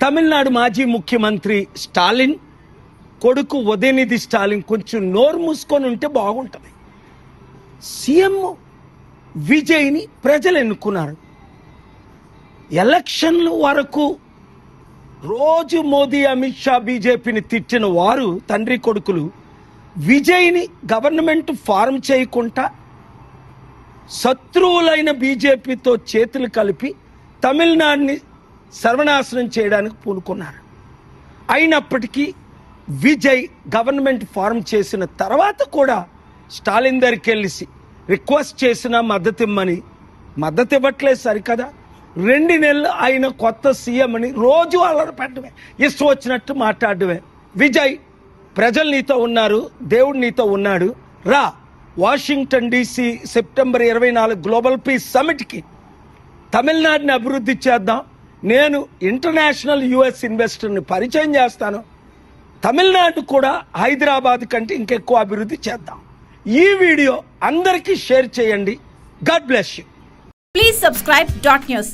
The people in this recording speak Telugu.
తమిళనాడు మాజీ ముఖ్యమంత్రి స్టాలిన్ కొడుకు ఉదయనిధి స్టాలిన్ కొంచెం నోరు మూసుకొని ఉంటే బాగుంటుంది. సీఎం విజయ్ని ప్రజలు ఎన్నుకున్నారు. ఎలక్షన్ల వరకు రోజు మోదీ, అమిత్ షా, బీజేపీని తిట్టిన వారు తండ్రి కొడుకులు విజయ్ని గవర్నమెంట్ ఫార్మ్ చేయకుండా శత్రువులైన బీజేపీతో చేతులు కలిపి తమిళనాడుని సర్వనాశనం చేయడానికి పూనుకున్నారు. అయినప్పటికీ విజయ్ గవర్నమెంట్ ఫార్మ్ చేసిన తర్వాత కూడా స్టాలిన్ దగ్గరికి వెళ్ళి రిక్వెస్ట్ చేసిన మద్దతు ఇమ్మని, మద్దతు ఇవ్వట్లేదు సరికదా. 2 నెలలు ఆయన కొత్త సీఎం అని రోజు అల్లరి పెట్టడమే, ఇష్టం వచ్చినట్టు మాట్లాడడమే. విజయ్, ప్రజలు నీతో ఉన్నారు, దేవుడు నీతో ఉన్నాడు, రా Washington DC September 24 global peace సమిట్కి తమిళనాడుని అభివృద్ధి చేద్దాం. నేను ఇంటర్నేషనల్ US ఇన్వెస్టర్ని పరిచయం చేస్తాను. తమిళనాడు కూడా హైదరాబాద్ కంటే ఇంకెక్కువ అభివృద్ధి చేద్దాం. ఈ వీడియో అందరికీ షేర్ చేయండి. God bless you. Please subscribe .news.